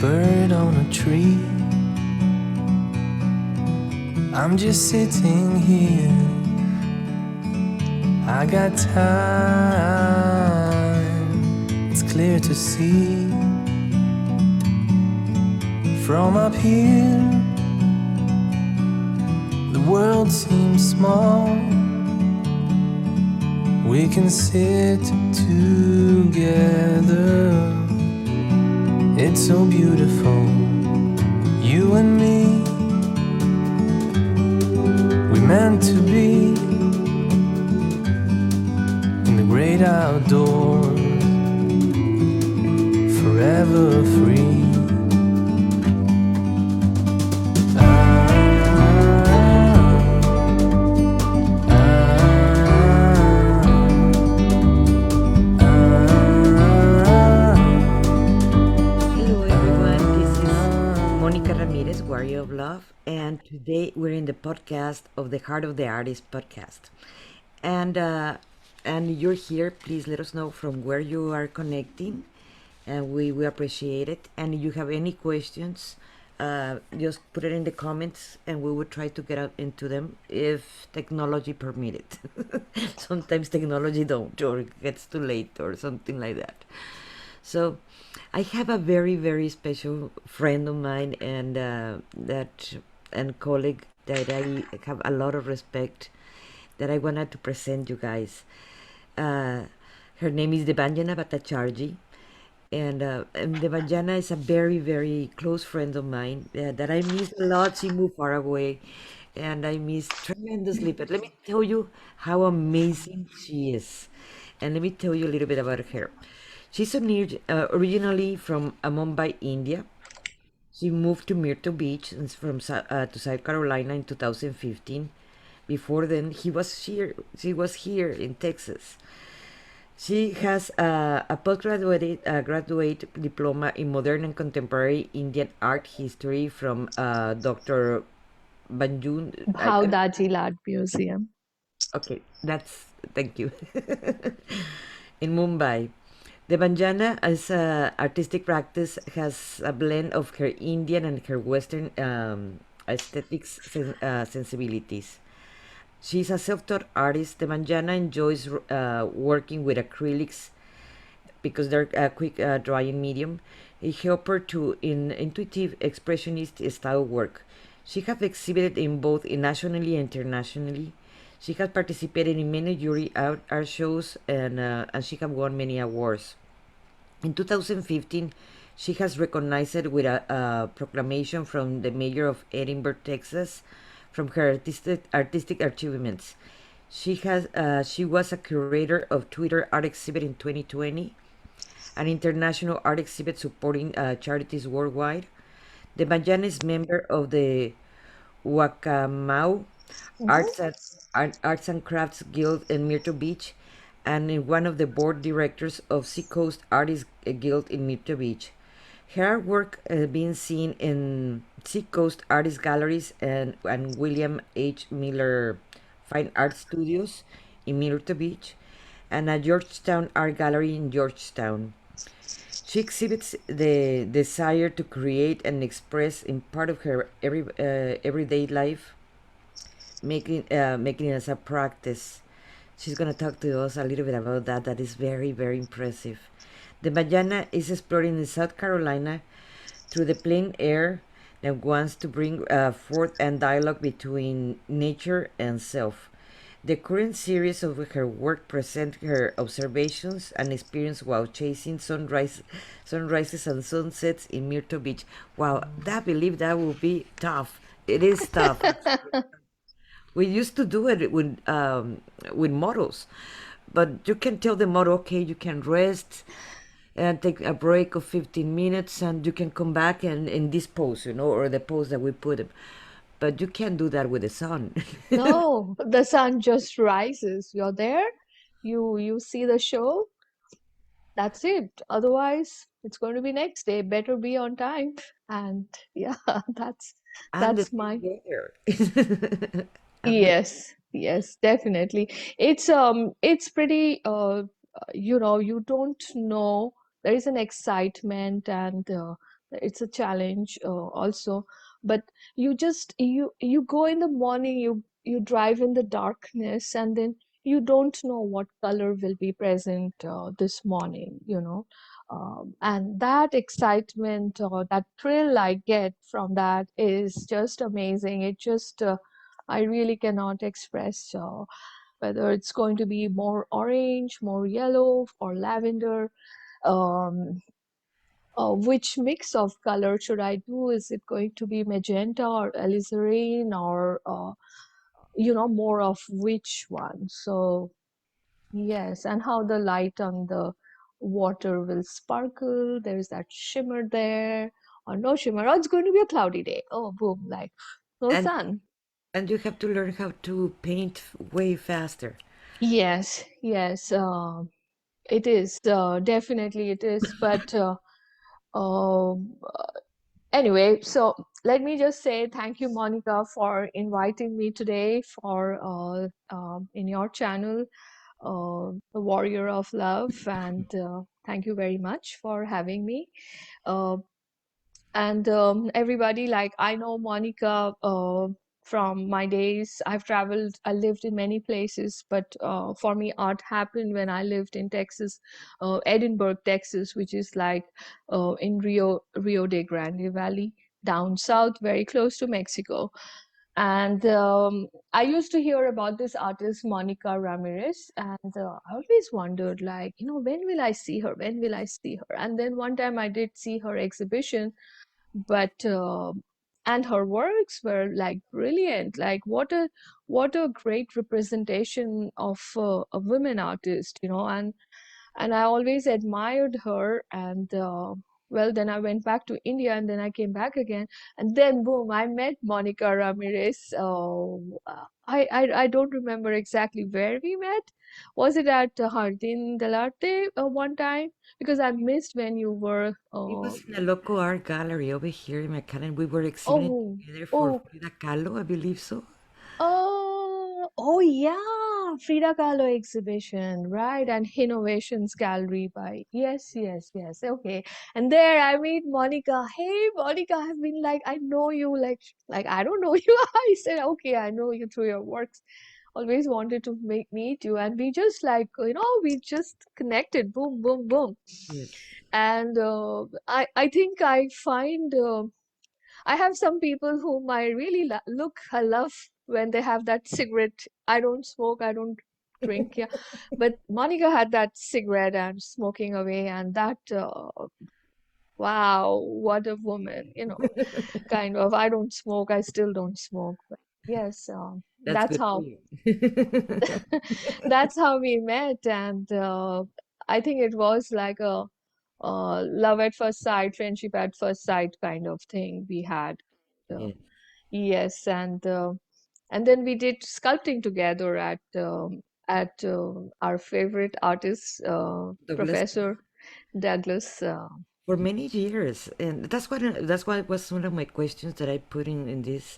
bird on a tree. I'm just sitting here. I got time. It's clear to see. From up here, the world seems small. We can sit together. It's so beautiful, you and me. We're meant to be in the great outdoors, forever free. Hello everyone, this is Monica Ramirez, Warrior of Love, and today we're in the podcast of the Heart of the Artist podcast. And you're here, please let us know from where you are connecting, and we appreciate it. And if you have any questions, just put it in the comments, and we will try to get out into them if technology permit it. Sometimes technology don't, or it gets too late, or something like that. So, I have a very, very special friend of mine and colleague that I have a lot of respect that I wanted to present you guys. Uh, Her name is Debanjana Bhattacharjee, and Debanjana is a very, very close friend of mine that I miss a lot. She moved far away, and I miss tremendously. But let me tell you how amazing she is, and let me tell you a little bit about her. She's originally from Mumbai, India. She moved to Myrtle Beach to South Carolina in 2015. Before then, she was here in Texas. She has a postgraduate graduate diploma in modern and contemporary Indian art history from Dr. Banjun. Bhavdaji Art Museum. Okay, thank you. In Mumbai. Debanjana, as a artistic practice, has a blend of her Indian and her Western sensibilities. She's a self-taught artist. Debanjana enjoys working with acrylics because they're a quick drying medium. It helps her to in intuitive expressionist style work. She has exhibited in both nationally and internationally. She has participated in many jury art shows and she has won many awards. In 2015, she has recognized with a proclamation from the mayor of Edinburgh, Texas, from her artistic achievements. She was a curator of Twitter art exhibit in 2020, an international art exhibit supporting charities worldwide. The Debanjana is member of the Wakamau Mhm. Arts and, Arts and Crafts Guild in Myrtle Beach, and in one of the board directors of Seacoast Artists Guild in Myrtle Beach. Her work has been seen in Seacoast Artist Galleries and William H. Miller Fine Art Studios in Myrtle Beach and a Georgetown Art Gallery in Georgetown. She exhibits the desire to create and express in part of her everyday life, making it as a practice. She's going to talk to us a little bit about that. That is very, very impressive. The Bajana is exploring in South Carolina through the plain air that wants to bring forth a dialogue between nature and self. The current series of her work present her observations and experience while chasing sunrises and sunsets in Myrtle Beach. Wow, I believe that will be tough. It is tough. We used to do it with models, but you can tell the model, okay, you can rest and take a break of 15 minutes, and you can come back and in this pose, or the pose that we put them. But you can't do that with the sun. No, the sun just rises. You're there, you see the show, that's it. Otherwise, it's going to be next day. Better be on time. And yeah, that's And the that's same my weather. and the yes, yes, definitely. It's pretty you don't know. There is an excitement and it's a challenge also. But you go in the morning, you drive in the darkness, and then you don't know what color will be present this morning, and that excitement or that thrill I get from that is just amazing. It just I really cannot express whether it's going to be more orange, more yellow, or lavender. Um, which mix of color should I do? Is it going to be magenta or alizarin, or more of which one? So yes, and how the light on the water will sparkle. There's that shimmer there, or no shimmer. Oh, it's going to be a cloudy day. Oh, boom, like no and sun. and you have to learn how to paint way faster. Yes, yes, it is. Definitely it is. But um, anyway, so let me just say thank you, Monica, for inviting me today for in your channel, The Warrior of Love, and thank you very much for having me. Uh, and everybody, like, I know Monica from my days. I've traveled, I lived in many places, but for me art happened when I lived in Texas, Edinburgh, Texas, which is like in Rio de Grande Valley, down south, very close to Mexico. And I used to hear about this artist Monica Ramirez, and I always wondered, like, when will I see her, when will I see her? And then one time I did see her exhibition, but and her works were like brilliant. Like, what a great representation of a women artist, and I always admired her. And well, then I went back to India, and then I came back again, and then boom, I met Monica Ramirez. I don't remember exactly where we met. Was it at Jardin del Arte one time? Because I missed when you were. It was in a local art gallery over here in McAllen. We were exhibiting Oh, together for oh, Frida Kahlo, I believe so. oh, yeah, Frida Kahlo exhibition, right? And Innovations Gallery by, yes, yes, yes. Okay. And there I meet Monica. Hey, Monica, I've been like, I know you, like I don't know you. I said, okay, I know you through your works. Always wanted to meet you. And we just like, we just connected. Boom, boom, boom. Yes. And I think I find. I have some people whom I really I love when they have that cigarette. I don't smoke, I don't drink, yeah. But Monica had that cigarette and smoking away, and that, wow, what a woman, kind of. I don't smoke, I still don't smoke. But yes, That's that's good for how you. that's how we met. And I think it was like a love at first sight, friendship at first sight kind of thing we had. Uh, Yeah. Yes, and then we did sculpting together at our favorite artist, Douglas Professor Douglas. for many years, and that's why it was one of my questions that I put in this,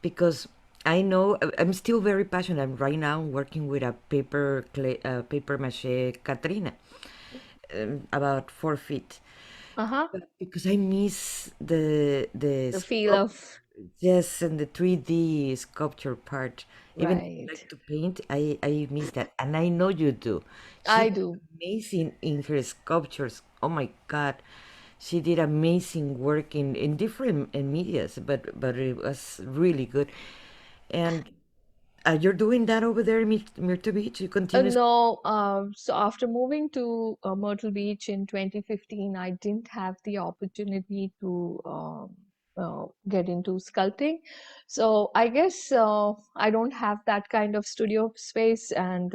because I know I'm still very passionate. I'm right now working with a paper mache Katrina, about 4 feet, Uh-huh. because I miss the The feel of, yes, and the 3D sculpture part. Even if I right. like to paint, I miss that, and I know you do. I She's do. amazing in her sculptures. Oh my God, she did amazing work in different medias, but it was really good. And you're doing that over there in Myrtle Beach. You continue. No, so after moving to Myrtle Beach in 2015, I didn't have the opportunity to get into sculpting. So I guess I don't have that kind of studio space, and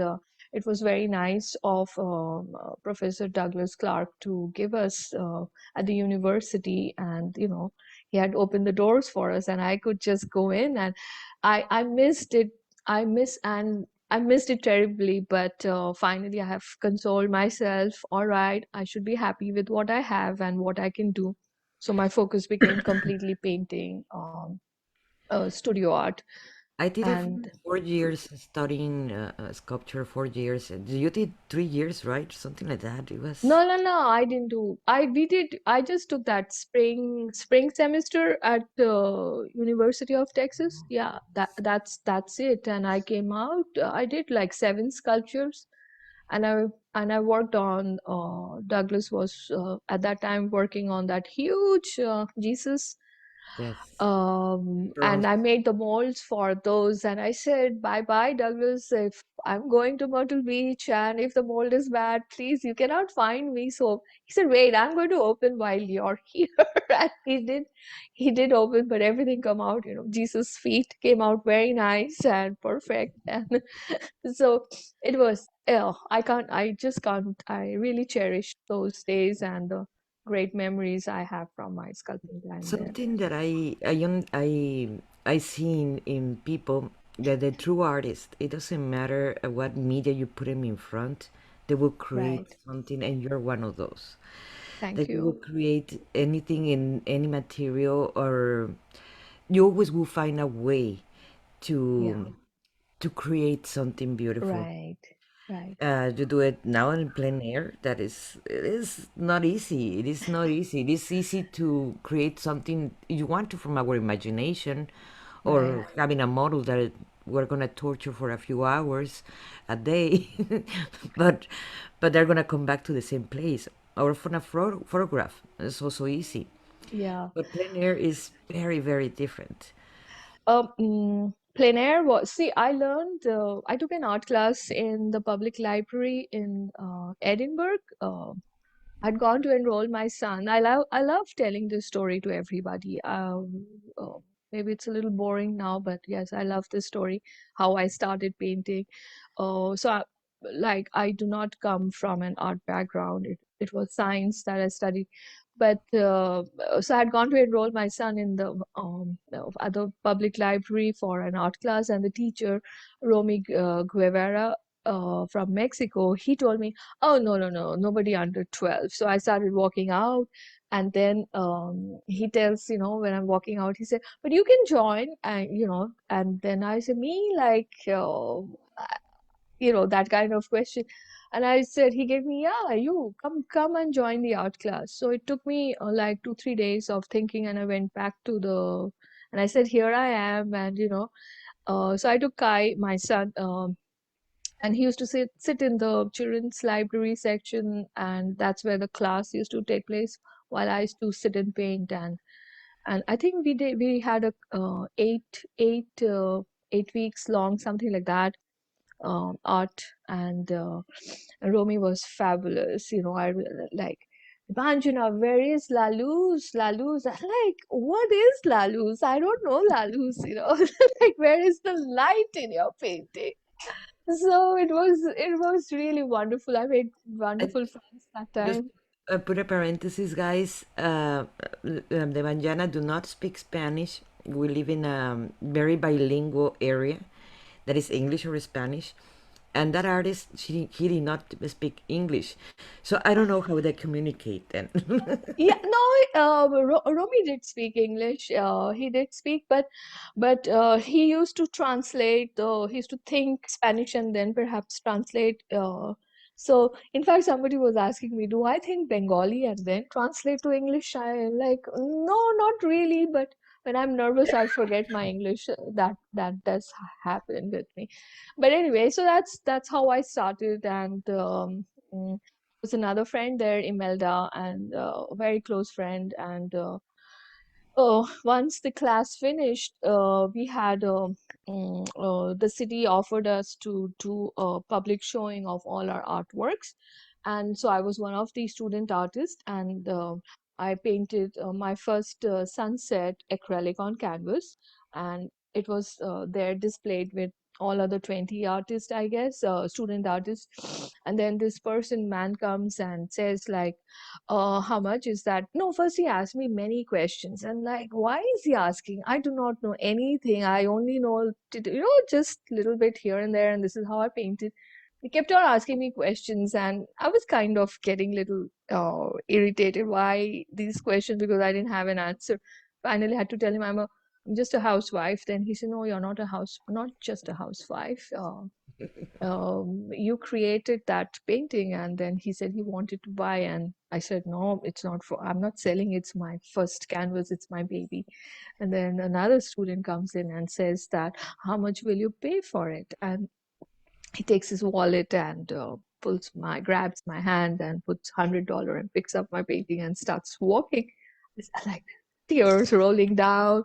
it was very nice of Professor Douglas Clark to give us at the university, and he had opened the doors for us, and I could just go in, and I missed it. I missed it terribly, but finally I have consoled myself. All right, I should be happy with what I have and what I can do. So my focus became completely painting, studio art. I did it for And 4 years studying sculpture. 4 years. You did 3 years, right? Something like that. It was. no, no, no, I didn't do. I just took that spring semester at University of Texas. Yeah, that's it. And I came out. I did like 7 sculptures, and I worked on. Douglas was at that time working on that huge Jesus, Yes. and Bronze. I made the molds for those. And I said, bye bye, Douglas. If I'm going to Myrtle Beach and if the mold is bad, please, you cannot find me. So he said, wait, I'm going to open while you're here. And he did open, but everything come out, Jesus' feet came out very nice and perfect. And so it was, I just can't, I really cherish those days and the great memories I have from my sculpting time there. Something that I see in people that the true artist, it doesn't matter what media you put them in front, they will create Right. something, and you're one of those. Thank That you will you. create anything in any material, or you always will find a way Yeah. to create something beautiful. Right. Right. You do it now in plein air. That is, it is not easy. It is not easy. It is easy to create something you want to from our imagination, Right. or having a model that we're gonna torture for a few hours a day, but they're gonna come back to the same place. Or from a photograph, it's also easy. Yeah. But plein air is very, very different. Plein air was, see, I took an art class in the public library in Edinburgh. I'd gone to enroll my son. I love telling this story to everybody. Maybe it's a little boring now, but yes, I love this story. How I started painting. I do not come from an art background. It was science that I studied, but so I had gone to enroll my son in the other public library for an art class, and the teacher, Romy Guevara, from Mexico, he told me, oh, no, no, no, nobody under 12. So I started walking out. And then he tells, when I'm walking out, he said, but you can join. And then I said, me, like, that kind of question. And I said, he gave me, yeah, you come and join the art class. So it took me like 2, 3 days of thinking. And I went back and I said, here I am. And, so I took Kai, my son, and he used to sit in the children's library section, and that's where the class used to take place while I used to sit and paint. And I think we had a 8 weeks long, something like that, art. And Romy was fabulous. Like, Banjana, where is La Luz? La Luz. I'm like, what is La Luz? I don't know La Luz, like, where is the light in your painting? So it was really wonderful. I made I wonderful friends that just time. put a parenthesis, guys. The Banjana do not speak Spanish. We live in a very bilingual area, that is English or Spanish. And that artist, he did not speak English. So I don't know how they communicate then. Yeah, no, Romy did speak English. He did speak, but he used to translate. He used to think Spanish and then perhaps translate. So, in fact, somebody was asking me, "Do I think Bengali and then translate to English?" I like, no, not really. But when I'm nervous, I forget my English. That does happen with me. But anyway, so that's how I started, and was another friend there, Imelda, and a very close friend. And once the class finished, we had the city offered us to do a public showing of all our artworks, and so I was one of the student artists, and I painted my first sunset acrylic on canvas, and it was there displayed with all other 20 artists, I guess, student artists. And then this man comes and says, like, how much is that? No, first he asked me many questions. And like, why is he asking? I do not know anything. I only know, just little bit here and there. And this is how I painted. He kept on asking me questions, and I was kind of getting little irritated. Why these questions? Because I didn't have an answer. Finally, had to tell him I'm a I'm just a housewife. Then he said, no, you're not just a housewife. You created that painting. And then he said he wanted to buy. And I said, no, it's not for, I'm not selling. It's my first canvas. It's my baby. And then another student comes in and says that, how much will you pay for it? And he takes his wallet and grabs my hand and puts $100 and picks up my painting and starts walking. It's like tears rolling down.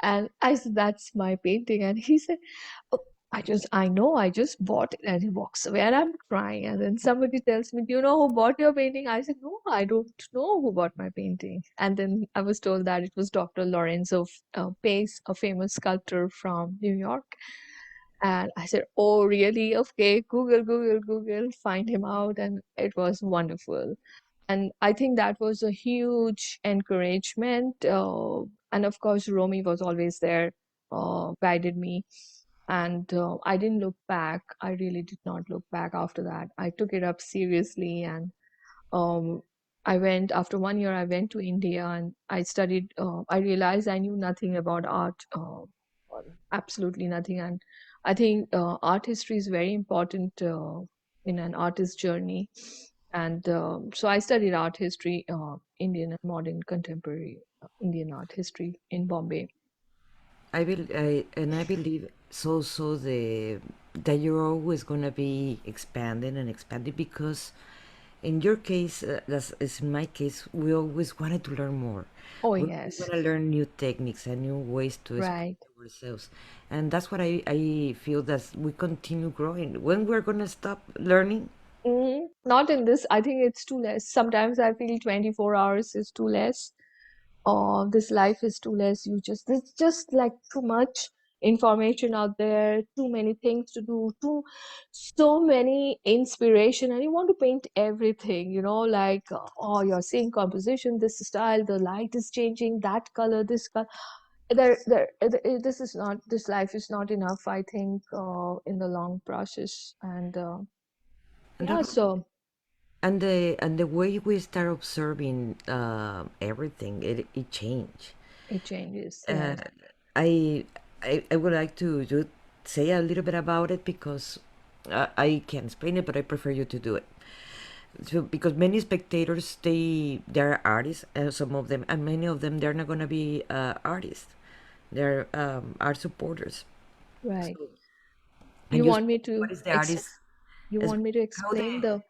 And I said, that's my painting. And he said, oh, I know, I just bought it. And he walks away and I'm crying. And then somebody tells me, do you know who bought your painting? I said, no, I don't know who bought my painting. And then I was told that it was Dr. Lorenzo Pace, a famous sculptor from New York. And I said, oh, really? Okay, Google, find him out. And it was wonderful. And I think that was a huge encouragement. And of course, Romy was always there, guided me. And I didn't look back. I really did not look back after that. I took it up seriously. And um, after 1 year, I went to India and I studied. I realized I knew nothing about art, absolutely nothing. And I think art history is very important in an artist's journey. And so I studied art history, Indian and modern contemporary Indian art history in Bombay. I believe so that you're always gonna be expanding and expanding because in your case, that's is in my case, we always wanted to learn more. Oh, We always yes. want to learn new techniques and new ways to express Right. ourselves, and that's what I feel that we continue growing. When we're gonna stop learning? Not in this. I think it's too less. Sometimes I feel 24 hours is too less. This life is too less. It's just like too much information out there, too many things to do, so many inspiration, and you want to paint everything, like, oh, you're seeing composition, this style, the light is changing, that color, this color. This life is not enough, I think, in the long process. And And yeah, so the way we start observing everything, it changed. it changes. Uh, Yes. I, I would like to say a little bit about it because I can explain it, but I prefer you to do it. So because many spectators they're artists, some of them, and many of them they're not gonna be artists. They're art supporters. Right. So and You you want explain me what to is the artist you as want me to how the explain the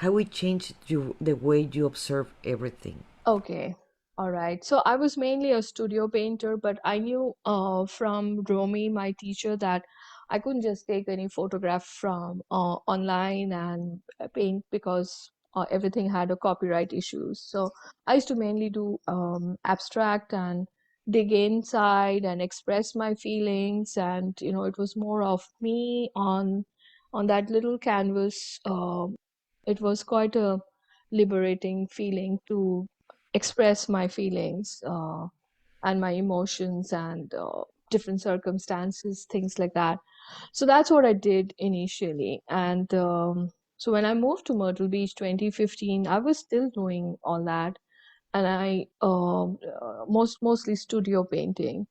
how it changed you the way you observe everything. Okay. All right. So I was mainly a studio painter, but I knew from Romy, my teacher, that I couldn't just take any photograph from online and paint because everything had a copyright issues. So I used to mainly do abstract and dig inside and express my feelings. And, it was more of me on that little canvas. It was quite a liberating feeling to express my feelings and my emotions and different circumstances, things like that. So that's what I did initially. And so when I moved to Myrtle Beach 2015, I was still doing all that. And I mostly studio painting.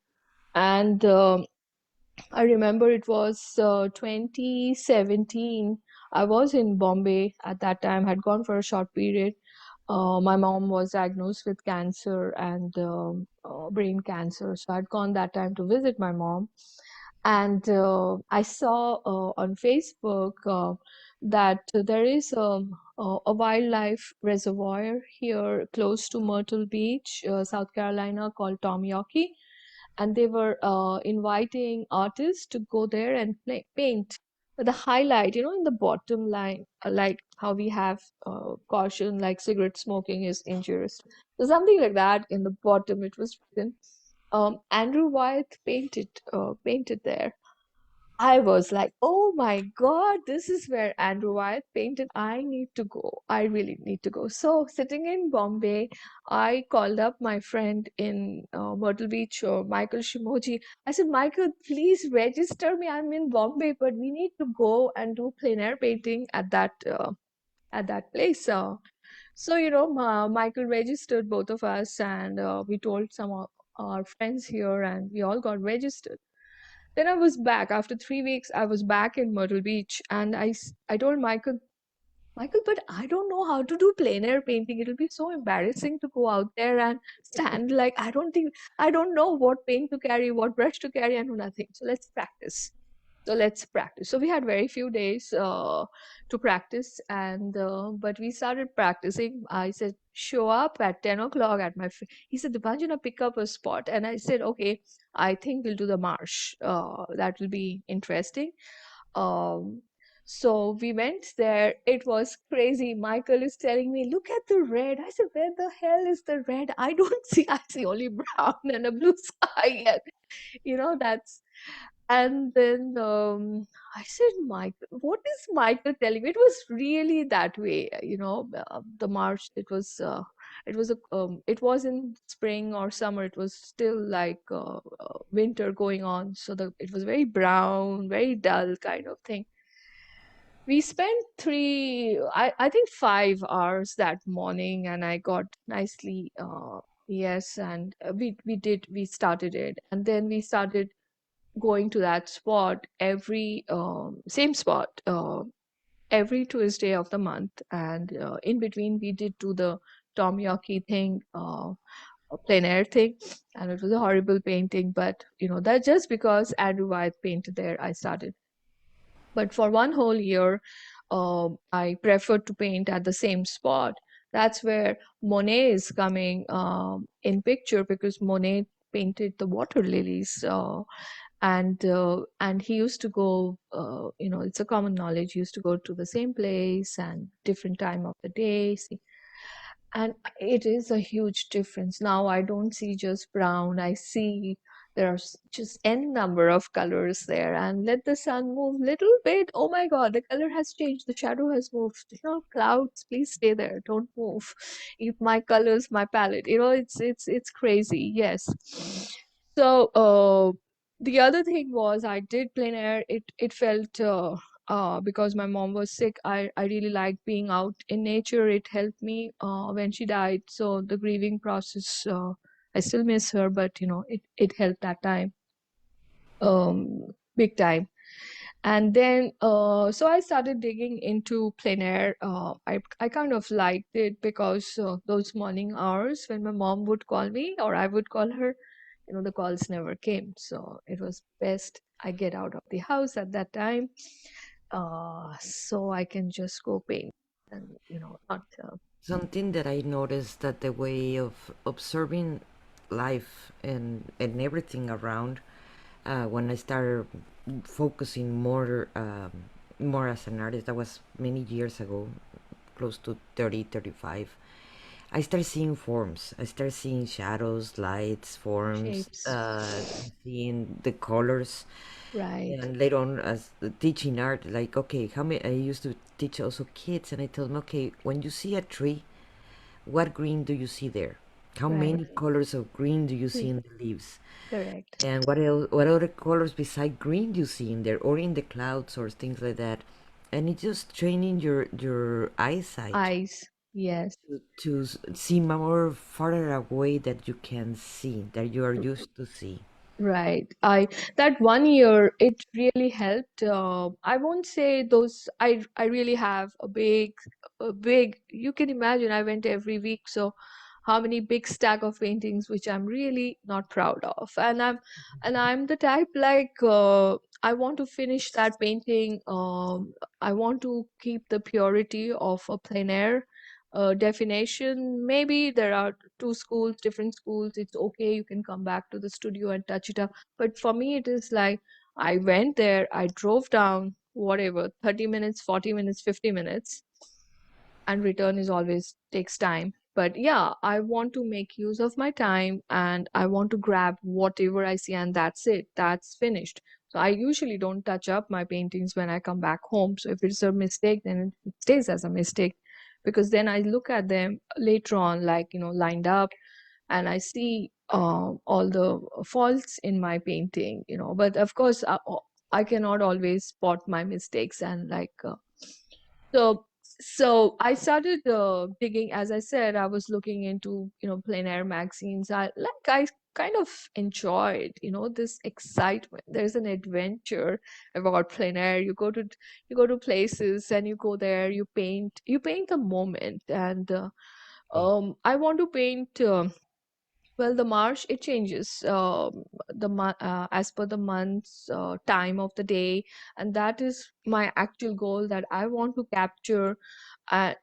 And I remember it was 2017. I was in Bombay at that time, had gone for a short period. My mom was diagnosed with cancer and brain cancer. So I'd gone that time to visit my mom. And I saw on Facebook that there is a wildlife reservoir here close to Myrtle Beach, South Carolina, called Tom Yorkie, and they were inviting artists to go there and paint. But the highlight, in the bottom line, like how we have caution, like cigarette smoking is injurious. So something like that in the bottom, it was written. Andrew Wyeth painted there. I was like, oh my God, this is where Andrew Wyeth painted. I need to go. I really need to go. So, sitting in Bombay, I called up my friend in Myrtle Beach, Michael Shimoji. I said, Michael, please register me. I'm in Bombay, but we need to go and do plein air painting at that place. So, Michael registered both of us, and we told some. our friends here, and we all got registered. Then I was back after 3 weeks. I was back in Myrtle Beach, and I told Michael, but I don't know how to do plein air painting. It'll be so embarrassing to go out there and stand like I don't know what paint to carry, what brush to carry. I know nothing. So let's practice. So we had very few days to practice, and but we started practicing. I said, show up at 10 o'clock at my. He said, Debanjana, pick up a spot, and I said, okay, I think we'll do the marsh. That will be interesting. Um, so we went there. It was crazy. Michael is telling me, look at the red. I said, where the hell is the red? I don't see. I see only brown and a blue sky. And, that's. And then I said, Michael, what is Michael telling me? It was really that way. The march. It was in spring or summer. It was still like winter going on. So it was very brown, very dull kind of thing. We spent I think 5 hours that morning, and I got nicely, yes, and we started it, and then we started going to that spot every same spot every Tuesday of the month, and in between we did do the Tom Yoki thing, a plein air thing, and it was a horrible painting, but that just because Andrew White painted there, I started. But for one whole year, I preferred to paint at the same spot. That's where Monet is coming in picture, because Monet painted the water lilies, and he used to go. It's a common knowledge. He used to go to the same place and different time of the day. And it is a huge difference. Now I don't see just brown. I see there are just n number of colors there. And let the sun move little bit. Oh my God, the color has changed. The shadow has moved. Clouds, please stay there. Don't move. If my colors, my palette. It's crazy. Yes. So the other thing was, I did plein air. It felt because my mom was sick. I really liked being out in nature. It helped me when she died. So the grieving process, I still miss her, but it helped that time, big time. And then so I started digging into plein air. I kind of liked it because those morning hours when my mom would call me or I would call her, the calls never came. So it was best I get out of the house at that time, so I can just go paint and not. Something that I noticed, that the way of observing life and everything around, when I started focusing more as an artist, that was many years ago, close to 30, 35. I started seeing forms. I started seeing shadows, lights, forms, Shapes. seeing the colors. Right. And later on, as teaching art, like, okay, how many? I used to teach also kids, and I told them, okay, when you see a tree, what green do you see there? How Right. many colors of green do you see Green. in the leaves? Correct. And what else? What other colors beside green do you see in there, or in the clouds, or things like that? And it's just training your eyesight Eyes. Yes. to see more farther away that you can see, that you are used to see. Right. That one year it really helped. I won't say those. I really have a big. You can imagine. I went every week, so how many big stack of paintings which I'm really not proud of, and I'm the type like I want to finish that painting. I want to keep the purity of a plein air definition. Maybe there are two schools, different schools. It's okay. You can come back to the studio and touch it up. But for me, it is like I went there, I drove down, whatever, 30 minutes, 40 minutes, 50 minutes, and return is always takes time. But yeah, I want to make use of my time and I want to grab whatever I see, and that's it. That's finished. So I usually don't touch up my paintings when I come back home. So if it's a mistake, then it stays as a mistake, because then I look at them later on, like, lined up, and I see all the faults in my painting, but of course I cannot always spot my mistakes, and like so So I started digging. As I said, I was looking into, plein air magazines. I kind of enjoyed, this excitement. There's an adventure about plein air. You go to places and you go there. You paint the moment, and I want to paint. Well, the marsh, it changes as per the month's time of the day, and that is my actual goal, that I want to capture. And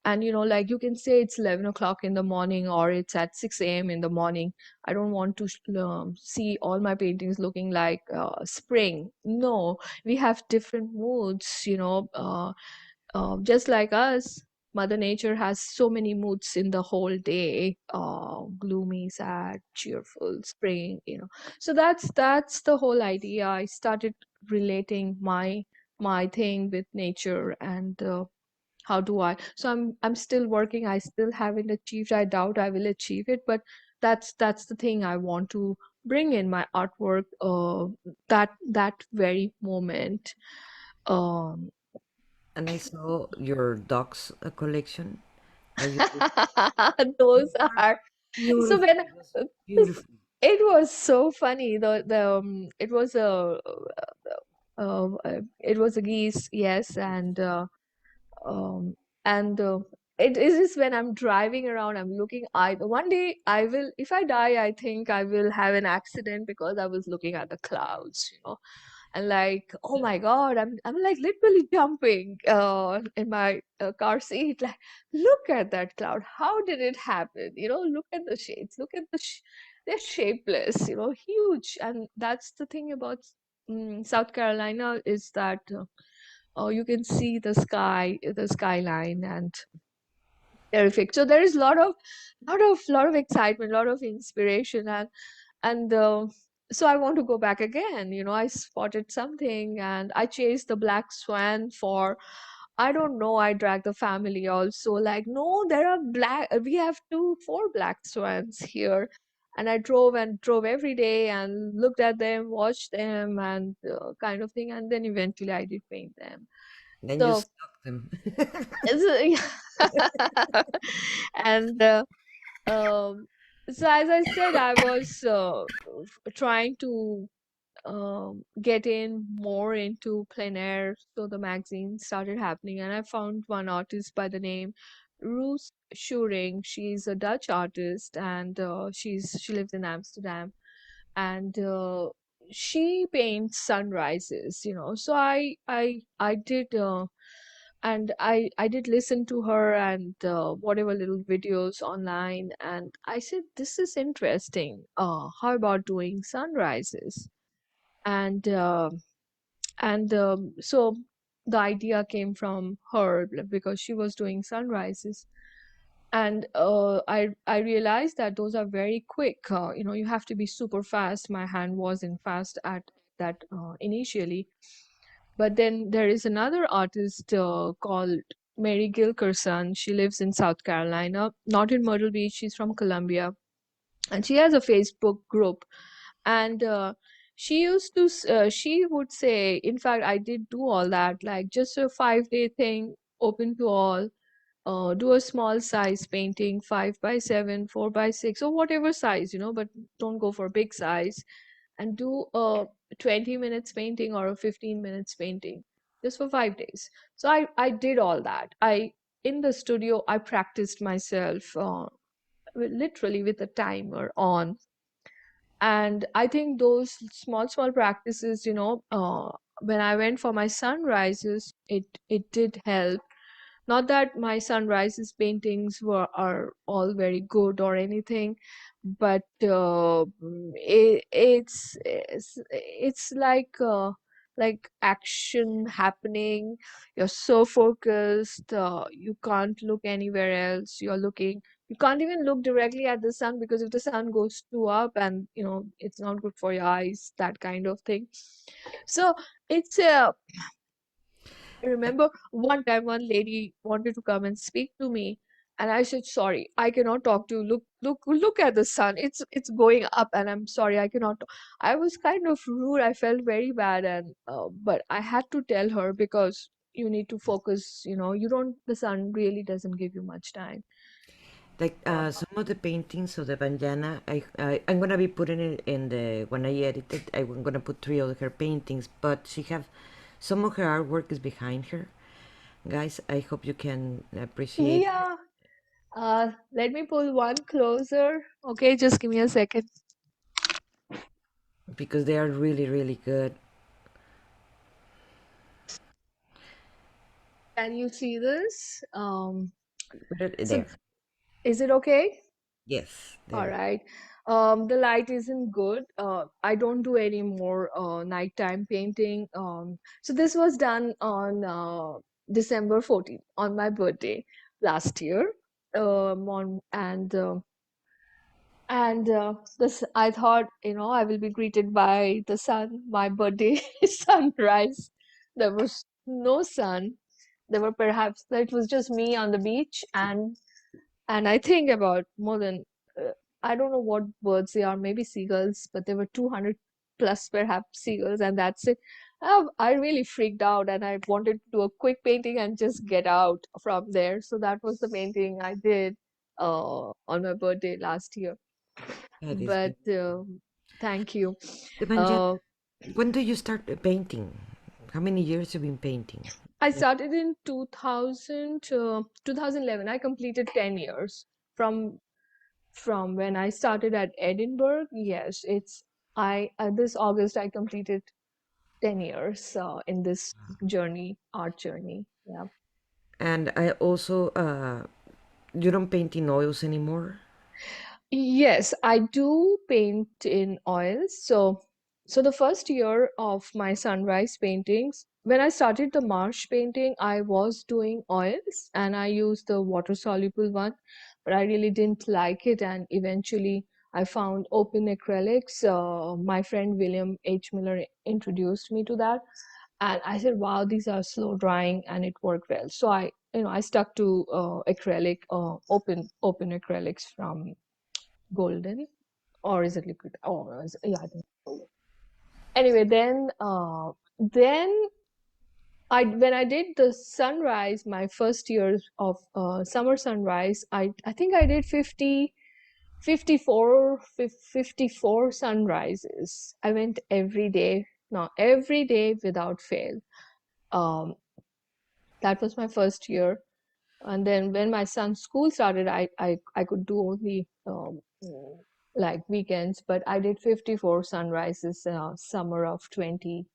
like, you can say it's 11 o'clock in the morning or it's at 6 a.m. in the morning. I don't want to see all my paintings looking like spring. No, we have different moods, just like us. Mother Nature has so many moods in the whole day: gloomy, sad, cheerful, spring. So that's the whole idea. I started relating my thing with nature, and how do I? So I'm still working. I still haven't achieved. I doubt I will achieve it, but that's the thing I want to bring in my artwork. That very moment. Um, And I saw your dogs collection that you did. those They were are so beautiful. when It was beautiful. it was so funny. It was a geese, yes, um and it is just when I'm driving around, I'm looking. I One day I will, if I die, I think I will have an accident because I was looking at the clouds, and like, oh my god, I'm like literally jumping in my car seat, like, look at that cloud, how did it happen, look at the shades, look at they're shapeless, huge. And that's the thing about South Carolina, is that you can see the skyline, and terrific. So there is lot of excitement, lot of inspiration, and so I want to go back again. I spotted something and I chased the black swan for, I don't know, I dragged the family also, like, no, there are we have four black swans here. And I drove and drove every day and looked at them, watched them, and kind of thing. And then eventually I did paint them. Then you So, stuck them. and um, so, as I said, I was trying to get in more into plein air. So the magazine started happening, and I found one artist by the name Roos Schuring. She's a Dutch artist, and she lives in Amsterdam, and she paints sunrises. So I did. And I did listen to her, and whatever little videos online, and I said, this is interesting. How about doing sunrises? And so the idea came from her, because she was doing sunrises. And I realized that those are very quick. You have to be super fast. My hand wasn't fast at that initially. But then there is another artist called Mary Gilkerson. She lives in South Carolina, not in Myrtle Beach. She's from Columbia, and she has a Facebook group. And she would say, in fact, I did do all that, like, just a 5-day thing, open to all. Do a small size painting, 5 by 7, 4 by 6, or whatever size, but don't go for big size. And do a 20 minutes painting or a 15 minutes painting, just for 5 days. So I did all that. In the studio, I practiced myself, literally with a timer on. And I think those small practices, when I went for my sunrises, it did help. Not that my sunrises paintings are all very good or anything, but it's like action happening. You're so focused, you can't look anywhere else. You can't even look directly at the sun, because if the sun goes too up, and it's not good for your eyes, that kind of thing. So it's I remember one time one lady wanted to come and speak to me, and I said, "Sorry, I cannot talk to you. Look at the sun. It's going up, and I'm sorry, I cannot." I was kind of rude. I felt very bad, and but I had to tell her, because you need to focus, you don't, the sun really doesn't give you much time. Like uh, some of the paintings of the Banjana, I'm gonna be putting it in the when I edit it. I'm gonna put three of her paintings, but she have some of her artwork is behind her. Guys, I hope you can appreciate yeah. Let me pull one closer. Okay, just give me a second. because they are really really good. Can you see this? Put it So there. is it okay? Yes, All there. right. The light isn't good. I don't do any more nighttime painting. So this was done on December 14th, on my birthday last year. And this, I thought, I will be greeted by the sun, my birthday sunrise. There was no sun. There were perhaps, it was just me on the beach, and I think about more than, I don't know what birds they are, maybe seagulls, but there were 200 plus perhaps seagulls, and that's it. I really freaked out, and I wanted to do a quick painting and just get out from there. So that was the painting I did on my birthday last year. That is But good. thank you. The Banjana. Uh, When do you start painting? How many years you been painting? I started in 2011. I completed 10 years from when I started at Edinburgh. Yes, it's I this August I completed 10 years in this journey, art journey. Yeah. And I also, you don't paint in oils anymore. Yes, I do paint in oils. So the first year of my sunrise paintings, when I started the marsh painting, I was doing oils and I used the water soluble one, but I really didn't like it. And eventually I found open acrylics. My friend William H. Miller introduced me to that. And I said, wow, these are slow drying and it worked well. So I stuck to acrylic, open acrylics from Golden, or is it liquid? Oh, yeah, I think Golden. Anyway, then I when I did the sunrise, my first year of summer sunrise, I think I did 54 sunrises. I went every day, no, every day without fail. Um, that was my first year. And then when my son's school started, I could do only like weekends, but I did 54 sunrises summer of 2019.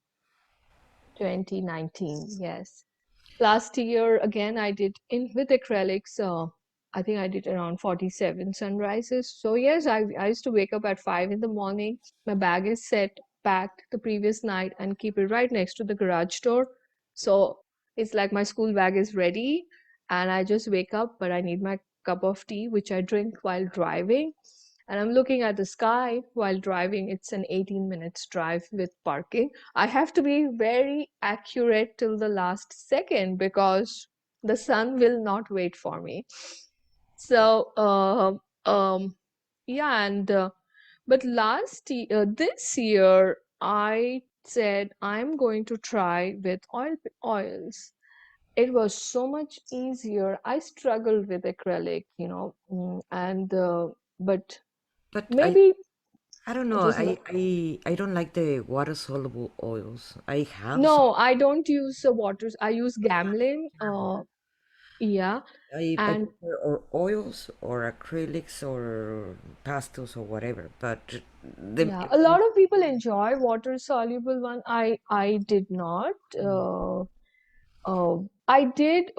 Yes. Last year again I did in with acrylics. I think I did around 47 sunrises. So yes, I used to wake up at 5 in the morning. My bag is set, packed the previous night, and keep it right next to the garage door. So it's like my school bag is ready, and I just wake up, but I need my cup of tea, which I drink while driving. And I'm looking at the sky while driving. It's an 18 minutes drive with parking. I have to be very accurate till the last second because the sun will not wait for me. So, yeah, and but this year, I said I'm going to try with oils. It was so much easier. I struggled with acrylic, and but But maybe I don't it know. was I don't like the water soluble oils. I have some. no, I don't use the waters. I use Gamlin. Yeah, I and prefer or oils or acrylics or pastels or whatever. But yeah, a lot of people enjoy water soluble one. I did not. I did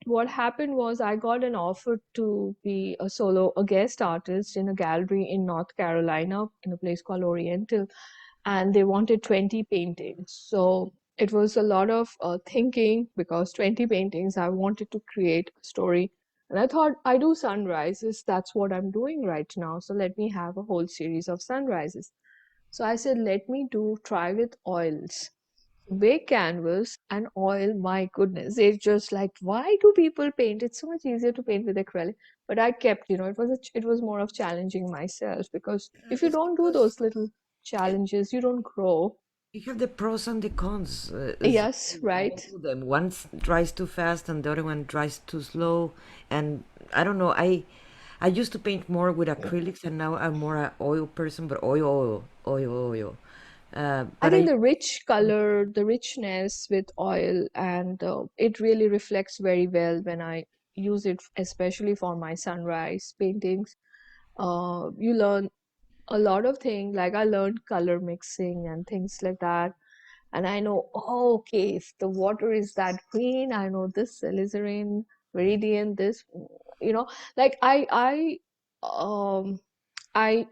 what happened was I got an offer to be a guest artist in a gallery in North Carolina in a place called Oriental, and they wanted 20 paintings. So it was a lot of thinking because 20 paintings, I wanted to create a story. And I thought, I do sunrises. That's what I'm doing right now. So let me have a whole series of sunrises. So I said, let me try with oils. Big canvas and oil, my goodness. It's just like, why do people paint? It's so much easier to paint with acrylic. But I kept, it was more of challenging myself because if you it's don't do because those little challenges, you don't grow. You have the pros and the cons. It's Yes, both right. of them. One dries too fast, and the other one dries too slow. And I don't know. I used to paint more with acrylics, and now I'm more a oil person. But oil. I But think I the rich color, the richness with oil, and it really reflects very well when I use it, especially for my sunrise paintings. You learn a lot of things. Like I learned color mixing and things like that. And I know, oh, okay, if the water is that green, I know this alizarin, viridian, this, you know, like um, I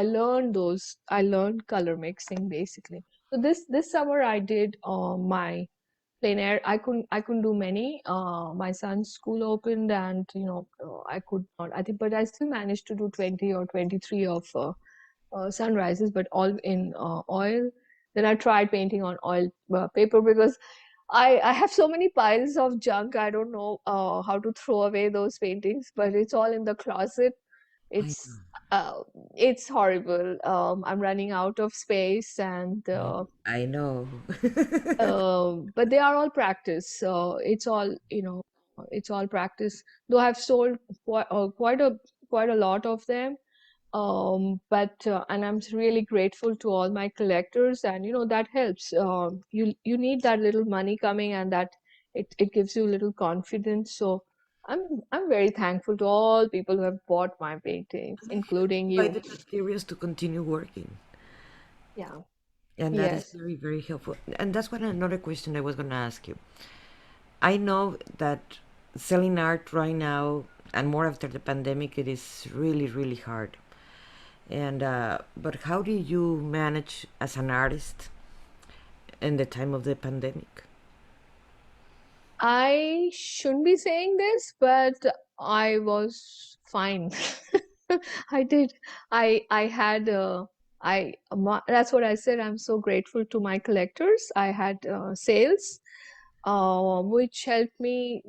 learned those. I learned color mixing basically. So this summer I did my plein air. I couldn't do many. My son's school opened, and I could not. I think, but I still managed to do 20 or 23 of sunrises, but all in oil. Then I tried painting on oil paper because I have so many piles of junk. I don't know how to throw away those paintings, but it's all in the closet. I It's uh, it's horrible. I'm running out of space, and I know. but they are all practice. So it's all it's all practice. Though I've sold quite a lot of them, but and I'm really grateful to all my collectors, and that helps. You need that little money coming, and that it gives you a little confidence. So I'm very thankful to all people who have bought my paintings, And it helps including you buy you. the materials to continue working. Yeah. And that is Yes. very, very helpful. And that's what another question I was going to ask you. I know that selling art right now, and more after the pandemic, it is really, really hard. And but how do you manage as an artist in the time of the pandemic? I shouldn't be saying this, but I was fine. I did. I had that's what I said. I'm so grateful to my collectors. I had sales, which helped me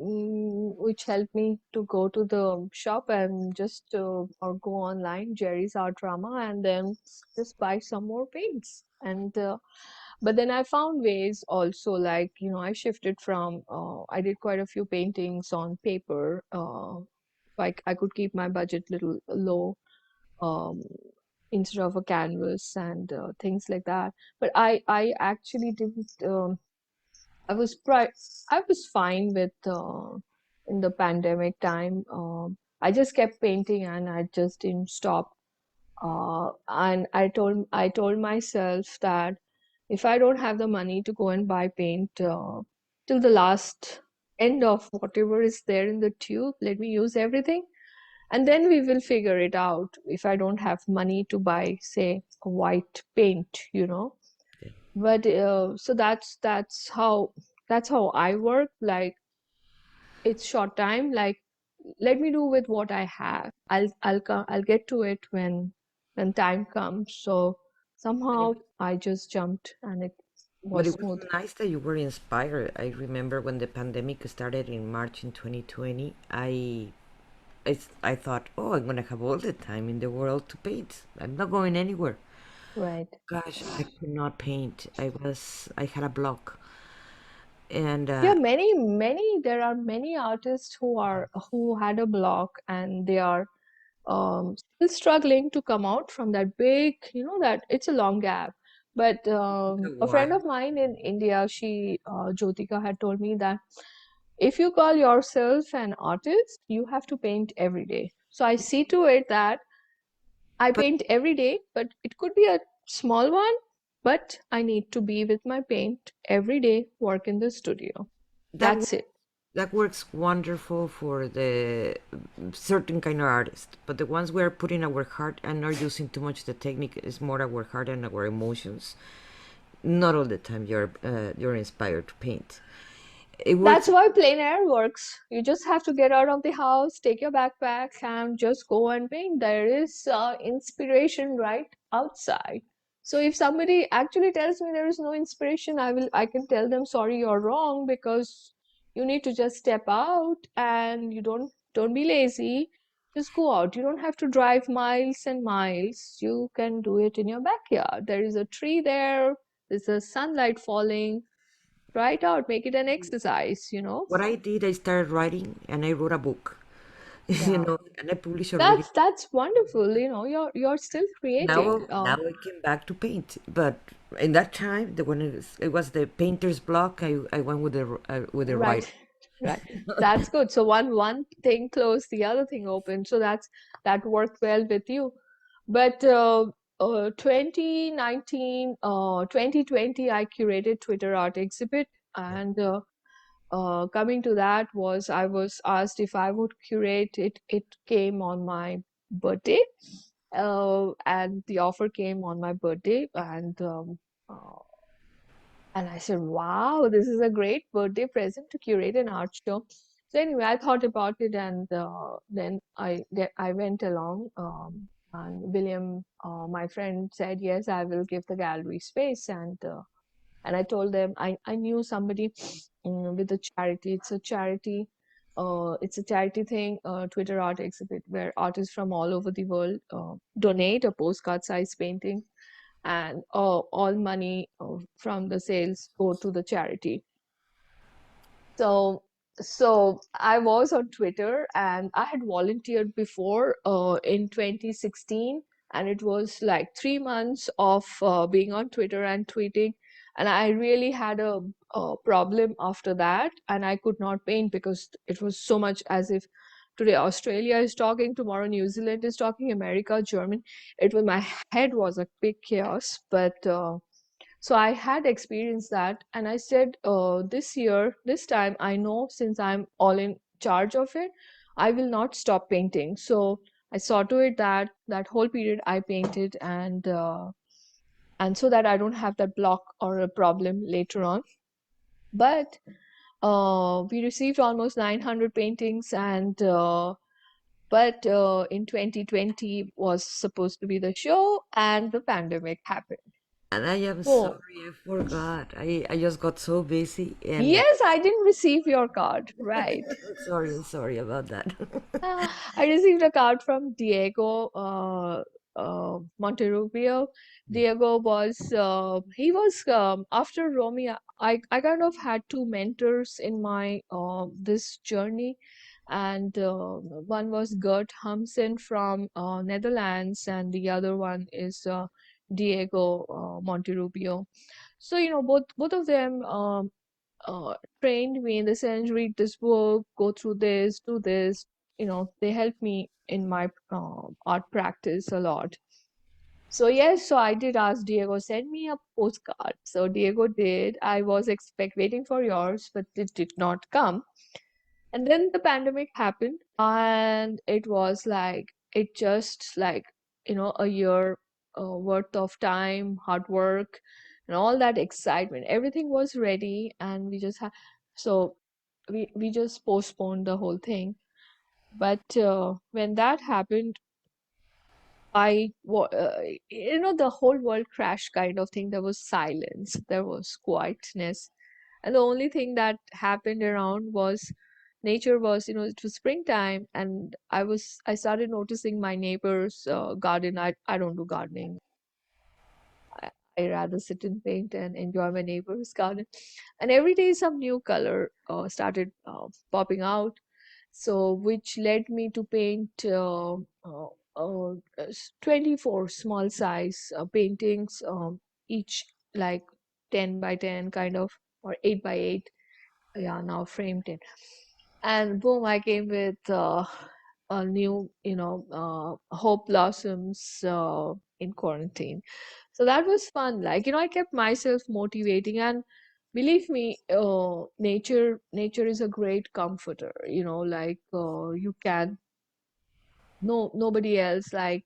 to go to the shop and just or go online, Jerry's Art Drama, and then just buy some more paints. And but then I found ways also, like I shifted from I did quite a few paintings on paper. Like I could keep my budget little low, um, instead of a canvas and things like that. But I actually didn't. I was I was fine with in the pandemic time. I just kept painting, and I just didn't stop. And I told myself that if I don't have the money to go and buy paint till the last end of whatever is there in the tube, let me use everything, and then we will figure it out. If I don't have money to buy, say, a white paint. But so that's how I work. Like it's short time. Like let me do with what I have. I'll get to it when time comes. So somehow I just jumped, and it But was it was smooth. nice that you were inspired. I remember when the pandemic started in March in 2020, I thought, oh, I'm gonna have all the time in the world to paint. I'm not going anywhere. Right. Gosh, I could not paint. I had a block. And Yeah, there are many artists who had a block, and they are still struggling to come out from that big, that it's a long gap. But took a a friend while. of mine in India, Jyotika, had told me that if you call yourself an artist, you have to paint every day. So I see to it that I But paint every day, but it could be a small one, but I need to be with my paint every day, work in the studio. that That's it. that works wonderful for the certain kind of artist. But the ones we are putting our heart and not using too much the technique is more our heart and our emotions. Not all the time you're inspired to paint. It That's works. why plein air works. You just have to get out of the house, take your backpack, and just go and paint. There is inspiration right outside. So if somebody actually tells me there is no inspiration, I can tell them, sorry, you're wrong, because you need to just step out, and you don't be lazy. Just go out. You don't have to drive miles and miles. You can do it in your backyard. There is a tree there. there's a sunlight falling. Try it out, make it an exercise, you know. What I did, I started writing and I wrote a book, Yeah, and I published already. that's wonderful. You know, you're still creating. Now I came back to paint, but in that time, when it was the painter's block, I went with the writer. Right, right. That's good. So one thing closed, the other thing opened. So that worked well with you. But 2019, 2020, I curated Twitter art exhibit, and coming to that was I was asked if I would curate it. It came on my birthday, and the offer came on my birthday, uh, and I said, wow, this is a great birthday present to curate an art show. So anyway, I thought about it, and then I went along. And William, my friend, said, yes, I will give the gallery space. And I told them I knew somebody with a charity. It's a charity thing, Twitter art exhibit, where artists from all over the world donate a postcard size painting, and all money from the sales go to the charity. So, so I was on Twitter, and I had volunteered before in 2016, and it was like 3 months of being on Twitter and tweeting, and I really had a problem after that, and I could not paint because it was so much as if today Australia is talking, tomorrow New Zealand is talking, America, German. It was my head was a big chaos, but. So I had experienced that, and I said, this year, this time, I know since I'm all in charge of it, I will not stop painting. So I saw to it that that whole period I painted, and so that I don't have that block or a problem later on. But we received almost 900 paintings, and but in 2020 was supposed to be the show, and the pandemic happened. And I am Boom. sorry, I forgot. I just got so busy, and Yes, I didn't receive your card. Right. I'm sorry about that. I received a card from Diego Monteiro. Diego was he was after Romy. I kind of had two mentors in my this journey, and one was Gert Hamsen from Netherlands, and the other one is Diego Monterrubio. So you know both of them uh, trained me in the sense read this book, go through this, do this. You know, they helped me in my art practice a lot. So yes, so I did ask Diego, send me a postcard. So Diego did. I was expect waiting for yours, but it did not come. And then the pandemic happened, and it was like it just like a year worth of time, hard work, and all that excitement. Everything was ready, and we just had so we just postponed the whole thing. But when that happened, the whole world crashed kind of thing. There was silence, there was quietness, and the only thing that happened around was nature was, it was springtime, and I started noticing my neighbor's garden. I don't do gardening. I, I rather sit and paint and enjoy my neighbor's garden. And every day some new color started popping out. So, which led me to paint 24 small size paintings, each like 10 by 10 kind of, or 8 by 8. Yeah, now framed in. And boom, I came with a new, hope blossoms in quarantine. So that was fun. Like, I kept myself motivating, and believe me, nature is a great comforter. Like you can nobody else like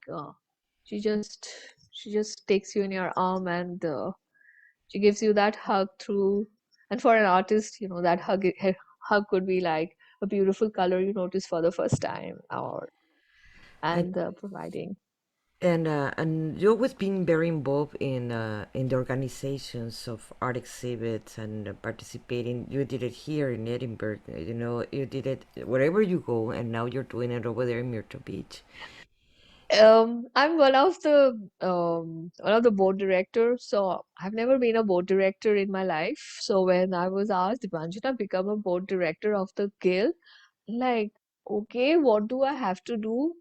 she just she just takes you in your arm, and she gives you that hug through. And for an artist, that hug could be like a beautiful color you notice for the first time, or I, and providing. and you always been very involved in the organizations of art exhibits and participating. You did it here in Edinburgh. You did it wherever you go, and now you're doing it over there in Myrtle Beach. I'm one of the board directors, so I've never been a board director in my life. So when I was asked, Debanjana, become a board director of the guild, like, okay, what do I have to do?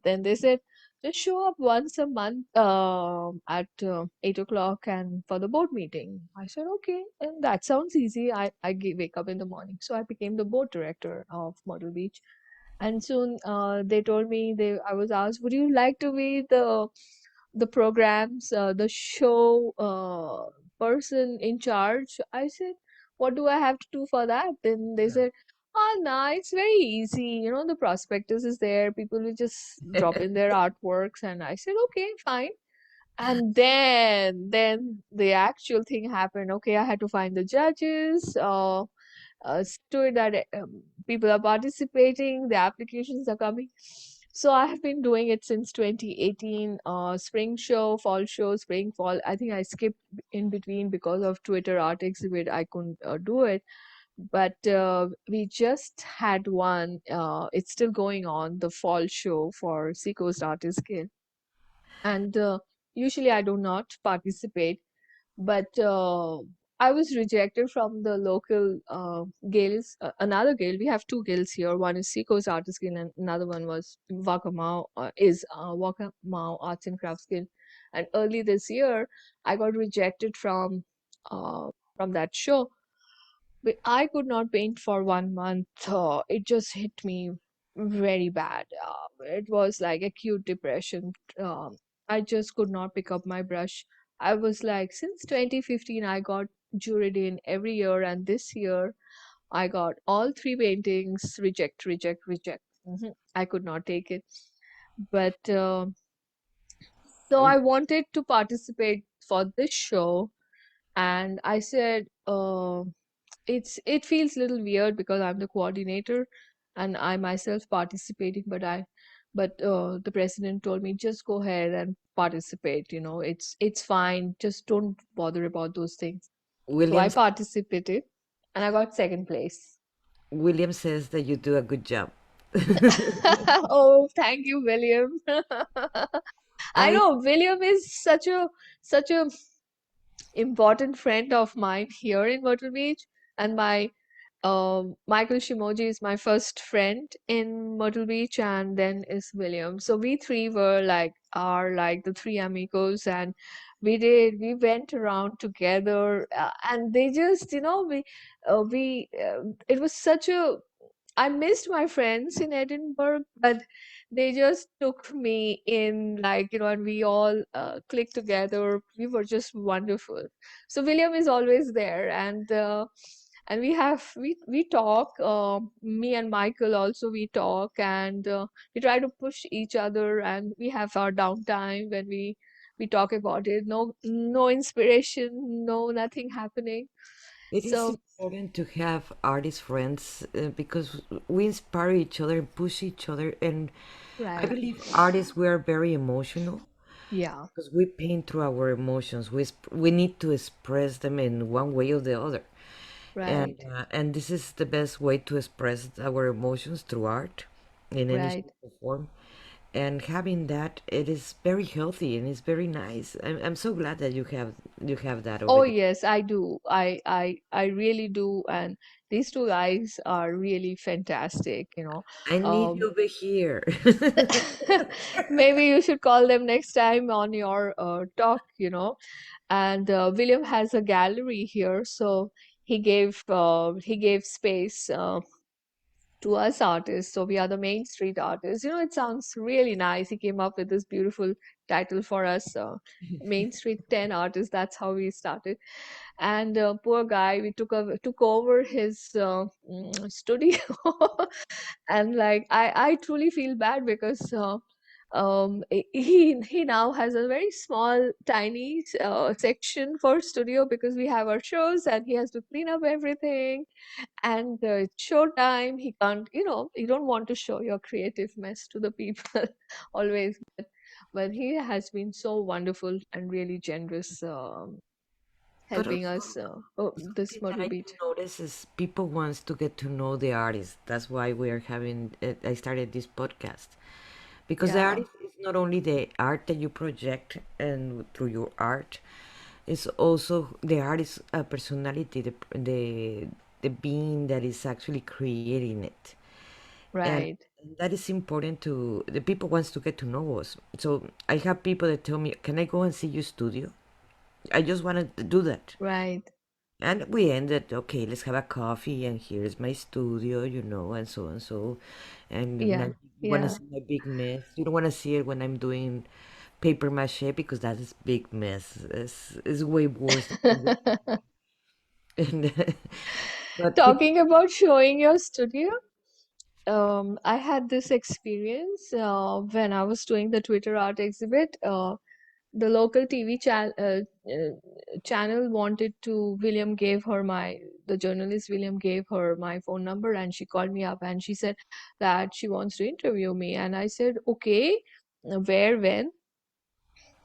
Then they said, just show up once a month at 8 o'clock and for the board meeting. I said, okay, and that sounds easy. Wake up in the morning. So I became the board director of Model Beach. And soon they told me I was asked, would you like to be the programs, the show person in charge? I said, what do I have to do for that? Then they said, oh, no, it's very easy. You know, the prospectus is there. People will just drop in their artworks. And I said, okay, fine. And then the actual thing happened. Okay, I had to find the judges. Story that people are participating, the applications are coming. So I have been doing it since 2018, spring show, fall show, spring, fall. I think I skipped in between because of Twitter art exhibit. I couldn't do it. But we just had one. It's still going on, the fall show for Seacoast Artist Guild. And usually I do not participate, but I was rejected from the local guilds. Another guild, we have two guilds here. One is Seacoast Artist Guild, and another one was Wakamau Arts and Crafts Guild. And early this year, I got rejected from that show. But I could not paint for 1 month. It just hit me very bad. It was like acute depression. I just could not pick up my brush. I was like, since 2015, I got juried in every year, and this year I got all three paintings reject, reject, reject. I could not take it. But so I wanted to participate for this show, and I said, it feels a little weird because I'm the coordinator and I myself participating, but the president told me, just go ahead and participate. You know, it's fine. Just don't bother about those things. So I Williams participated and I got second place. William says that you do a good job. Oh, thank you, William. I I know William is such a important friend of mine here in Myrtle Beach, and my Michael Shimoji is my first friend in Myrtle Beach, and then is William. So we three are like the three amigos, and we went around together, and they just we it was such a I missed my friends in Edinburgh, but they just took me in, like, and we all clicked together. We were just wonderful. So William is always there, and we talk. Me and Michael also we talk, and we try to push each other, and we have our downtime when we talk about it. No inspiration, no nothing happening. It is So important to have artist friends because we inspire each other and push each other. And I right, believe artists, we are very emotional yeah, because we paint through our emotions. We need to express them in one way or the other. right, And this is the best way to express our emotions through art in any right. shape or form. And having that, it is very healthy and it's very nice. I'm so glad that you have that over Oh there. yes, I do. I really do. And these two guys are really fantastic, I need Um, you over here. maybe you should call them next time on your talk, And William has a gallery here, so he gave space to us artists. So we are the Main Street artists. It sounds really nice. He came up with this beautiful title for us, Main Street 10 artists. That's how we started. And poor guy, we took over his studio, and like I truly feel bad because. He now has a very small tiny section for studio because we have our shows and he has to clean up everything, and showtime he can't, you don't want to show your creative mess to the people always, but he has been so wonderful and really generous, But helping also, us this something that Myrtle I do Beach. notice is people wants to get to know the artist. That's why we are having. I started this podcast because the Yeah, artist is not only the art that you project and through your art, it's also the art is a personality, the being that is actually creating it, and Right, that is important to the people wants to get to know us. So I have people that tell me, "Can I go and see your studio?" I just want to do that. right. And we ended, okay, let's have a coffee, and here's my studio, and so and so. And now Yeah, you want to yeah. see my big mess. You don't want to see it when I'm doing paper mache because that is big mess. It's way worse than and but people, Talking about showing your studio, I had this experience when I was doing the Twitter art exhibit. The local channel wanted to, William gave her my, the journalist William gave her my phone number, and she called me up and she said that she wants to interview me. And I said, okay, where, when?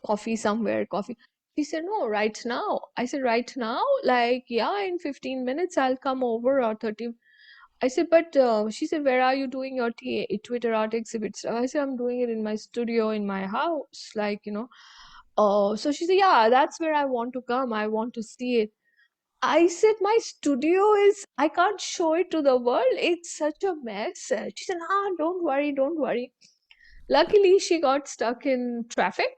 Coffee somewhere, coffee. She said, no, right now. I said, right now? Like, yeah, in 15 minutes I'll come over, or 30. I said, but she said, where are you doing your Twitter art exhibits? I said, I'm doing it in my studio, in my house, like, Oh, so she said, yeah, that's where I want to come. I want to see it. I said, my studio is, I can't show it to the world. It's such a mess. She said, ah, don't worry, don't worry. Luckily, she got stuck in traffic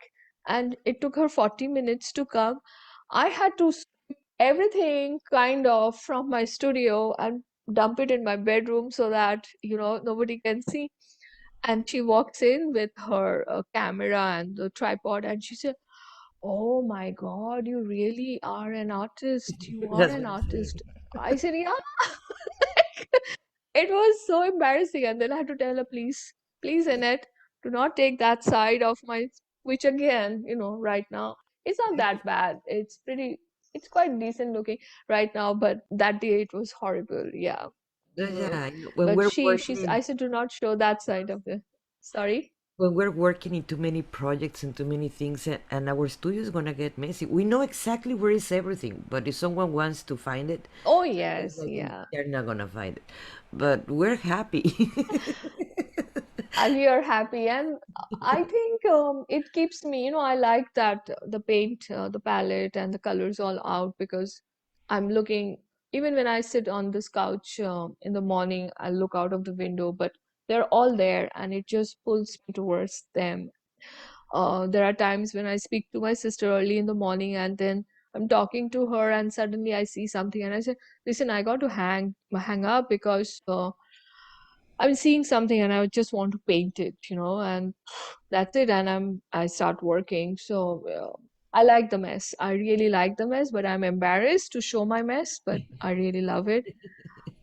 and it took her 40 minutes to come. I had to everything kind of from my studio and dump it in my bedroom so that, nobody can see. And she walks in with her camera and the tripod, and she said, oh my God, you really are an artist. You are that's an what I say. artist. I said, yeah. It was so embarrassing. And then I had to tell her, please, please, Annette, do not take that side of my, which again, right now, it's not that bad. It's quite decent looking right now, but that day it was horrible. Yeah. Yeah, when But we're working I in said, do not show that side of the, sorry. when we're working in too many projects and too many things, and our studio is gonna get messy. We know exactly where is everything, but if someone wants to find it, Oh, it's yes. like Yeah. they're not gonna find it. But we're happy. And we are happy. And I think it keeps me, I like that the paint, the palette and the colors all out, because I'm looking, even when I sit on this couch in the morning, I look out of the window, but they're all there and it just pulls me towards them. There are times when I speak to my sister early in the morning, and then I'm talking to her and suddenly I see something and I say, listen, I got to hang up because I'm seeing something and I just want to paint it, and that's it. And I start working. So I like the mess. I really like the mess, but I'm embarrassed to show my mess, but I really love it.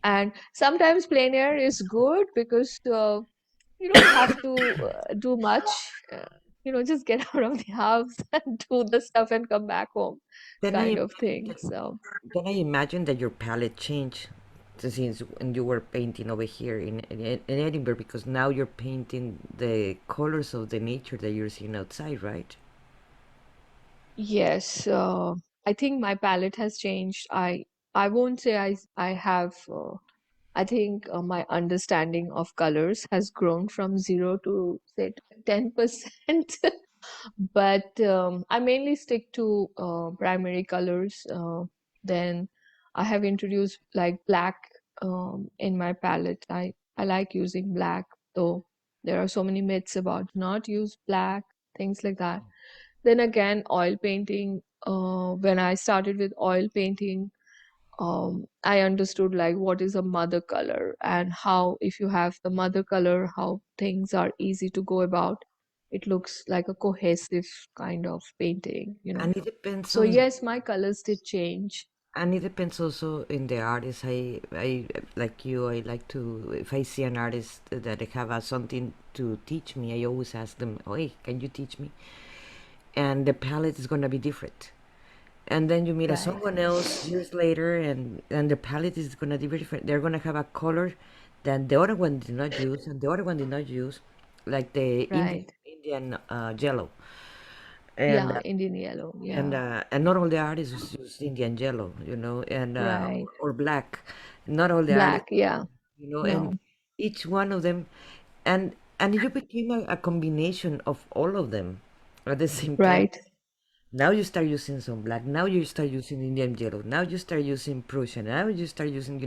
And sometimes plein air is good because you don't have to do much. Just get out of the house and do the stuff and come back home, Then I kind of imagine thing. that, So, then I imagine that your palette changed since when you were painting over here in Edinburgh, because now you're painting the colors of the nature that you're seeing outside, right? yes, I think my palette has changed. I won't say I have. I think my understanding of colors has grown from 0 to say 10%. But I mainly stick to primary colors. Then I have introduced like black in my palette. I like using black, though there are so many myths about not use black, things like that. Then again, oil painting. When I started with oil painting, I understood like what is a mother color, and how if you have the mother color, how things are easy to go about. It looks like a cohesive kind of painting. And it depends So on yes, my colors did change. And it depends also in the artist. I like you. I like to if I see an artist that they have something to teach me, I always ask them, "Oh, hey, can you teach me?" And the palette is gonna be different. And then you meet a Right, someone else years later, and the palette is gonna be different. They're gonna have a color that the other one did not use, and the other one did not use, like the right. Indian yellow, and Yeah, Indian yellow. Yeah, and not all the artists use Indian yellow, and right. or black. Not all the artists, Black. Yeah. and No. each one of them, and And you became a combination of all of them at the same time. Right, Now you start using some black. Now you start using Indian yellow. Now you start using Prussian. Now you start using,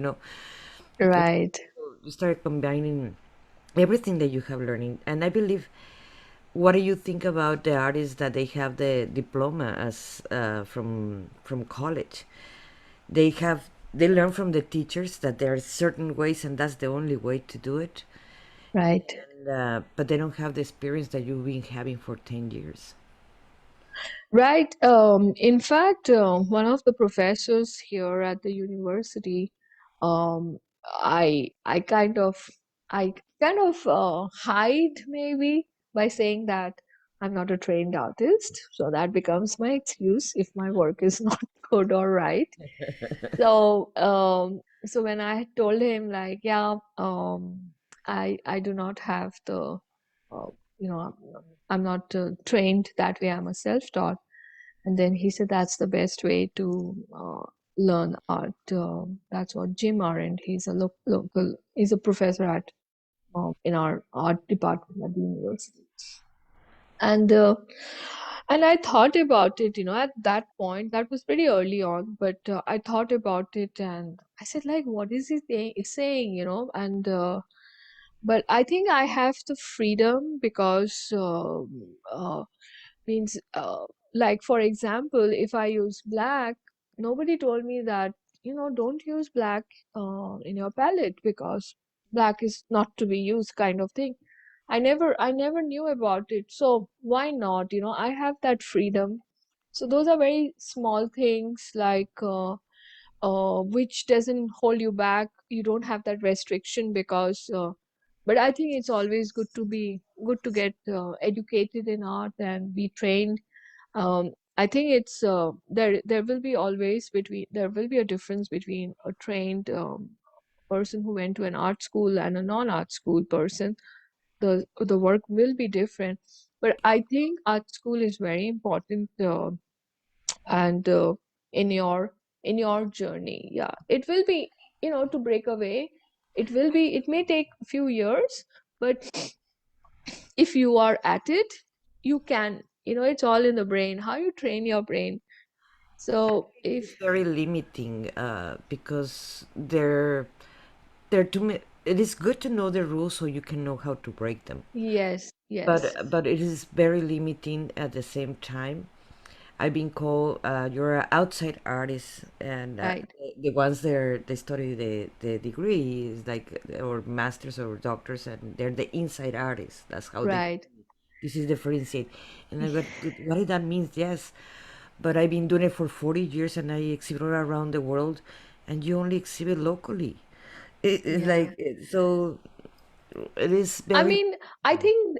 so right. you start combining everything that you have learning. And I believe, what do you think about the artists that they have the diploma as from college? They learn from the teachers that there are certain ways, and that's the only way to do it. Right. And but they don't have the experience that you've been having for 10 years. Right. In fact, one of the professors here at the university, um, I kind of hide maybe by saying that I'm not a trained artist, so that becomes my excuse if my work is not good or right. So when I told him like, yeah, I do not have the, uh, I'm not trained that way. I'm a self-taught. And then he said that's the best way to learn art. That's what Jim Arendt. He's a local. He's a professor at in our art department at the university. And I thought about it. At that point, that was pretty early on. But I thought about it, and I said, like, what is he saying? And but I think I have the freedom because means like for example, if I use black, nobody told me that don't use black in your palette because black is not to be used, kind of thing. I never knew about it, so why not? I have that freedom. So those are very small things, like which doesn't hold you back. You don't have that restriction because but I think it's always good to get educated in art and be trained. I think it's there will be always between there will be a difference between a trained person who went to an art school and a non-art school person. The work will be different, but I think art school is very important. And in your journey, yeah, it will be, to break away, it may take a few years, but if you are at it, you can, it's all in the brain, how you train your brain. So It is if very limiting because they're too many. It is good to know the rules so you can know how to break them. yes, yes, But it is very limiting at the same time. I've been called you're an outside artist, and right, the ones they study the degree is like or masters or doctors, and they're the inside artists. That's how they. right. This is differentiate, and I got what that means. Yes, but I've been doing it for 40 years, and I exhibit all around the world, and you only exhibit locally. It's Yeah. like so. It is I very. mean, I think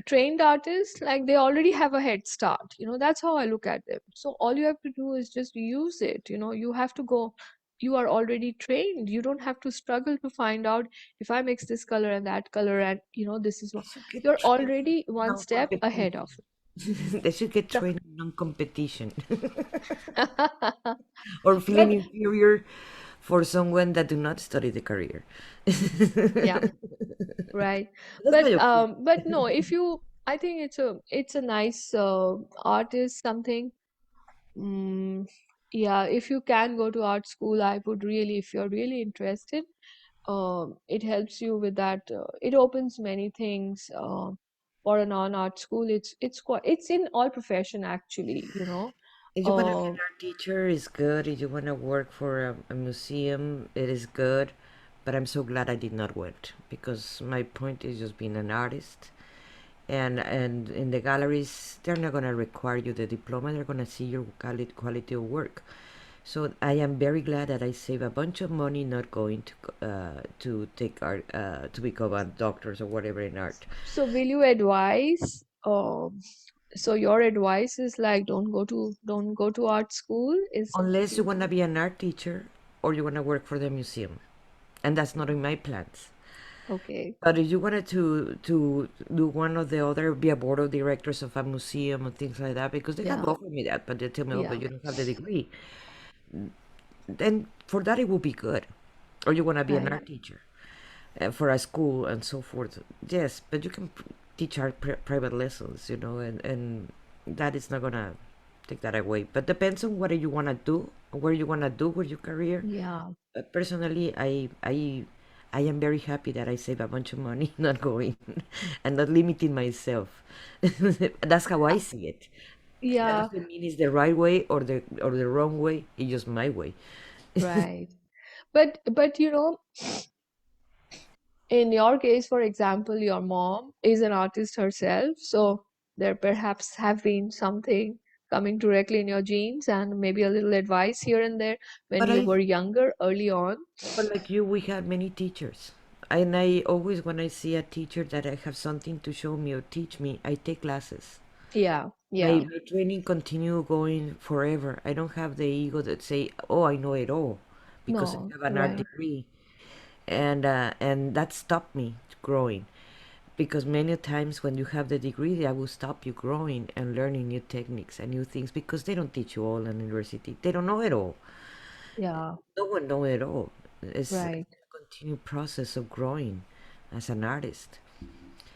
trained artists, like, they already have a head start. That's how I look at them. So all you have to do is just use it. You have to go. You are already trained. You don't have to struggle to find out if I mix this color and that color, and this is what They should get you're trained in already one step ahead of non-competition. They should get the. trained in non-competition or feeling But inferior for someone that do not study the career. yeah, right. That's my But opinion. no, if you, I think it's a nice art is something. Yeah, if you can go to art school, I would really, if you're really interested, it helps you with that. It opens many things. For a non-art school, it's in all profession actually. If you want to be Uh, an art teacher, it's good. If you want to work for a museum, it is good. But I'm so glad I did not went because my point is just being an artist. And in the galleries, they're not gonna require you the diploma. They're gonna see your quality of work. So I am very glad that I save a bunch of money not going to take art to become a doctors or whatever in art. so will you advise? So your advice is like don't go to art school is Unless you want to be an art teacher or you want to work for the museum, and that's not in my plans. okay. But if you wanted to do one or the other, be a board of directors of a museum and things like that, because they have Yeah, offered me that, but they tell me, oh, yeah, but you don't have the degree. Then for that it will be good. Or you want to be an right. art teacher. for a school and so forth. Yes, but you can teach art private lessons, and that is not gonna take that away. But depends on what you wanna do, where you wanna do with your career. Yeah. Personally, I am very happy that I save a bunch of money not going and not limiting myself. That's how I see it. That Yeah, doesn't mean it's the right way or the wrong way. It's just my way. right. But in your case, for example, your mom is an artist herself, so there perhaps have been something coming directly in your genes and maybe a little advice here and there when But you I were younger, early on. But like you, we had many teachers. And I always, when I see a teacher that I have something to show me or teach me, I take classes. Yeah, My, yeah. my training continue going forever. I don't have the ego that say, "Oh, I know it all," because I No, have an art right. degree, and that stopped me growing. Because many times when you have the degree, that will stop you growing and learning new techniques and new things because they don't teach you all in university. They don't know it all. Yeah, No one knows it all. It's right. a continued process of growing as an artist.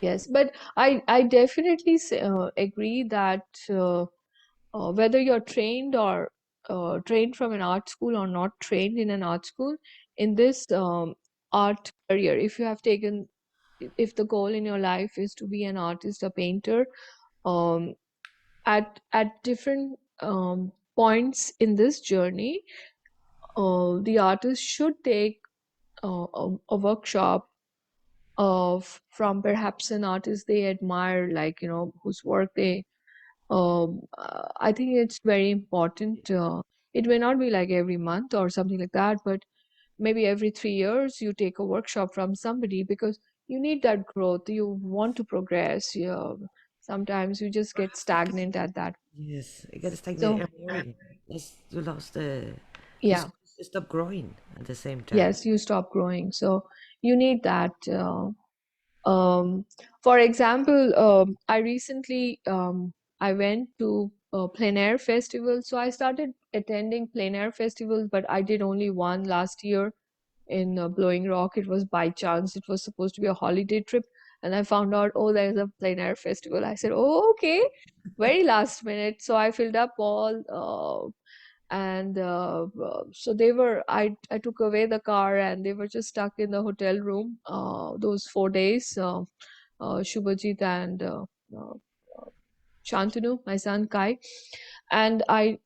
Yes, but I definitely agree that whether you're trained or trained from an art school or not trained in an art school, in this art career, if you have taken, if the goal in your life is to be an artist, a painter, um, at different points in this journey, the artist should take a workshop of from perhaps an artist they admire, like whose work they I think it's very important. It may not be like every month or something like that, but maybe every 3 years you take a workshop from somebody because you need that growth. You want to progress. Sometimes you just get stagnant at that. Yes, it gets stagnant So, and boring. You lost you yeah, s- you stop growing at the same time. yes, you stop growing. So you need that. Um, for example, I recently I went to a plein air festival. So I started attending plein air festivals, but I did only one last year in Blowing Rock. It was by chance. It was supposed to be a holiday trip, and I found out, oh, there's a plein air festival. I said, oh, okay, very last minute. So I filled up all. And so they were. I took away the car, and they were just stuck in the hotel room. Those 4 days. Shubhajit and uh, Shantanu, my son Kai, and I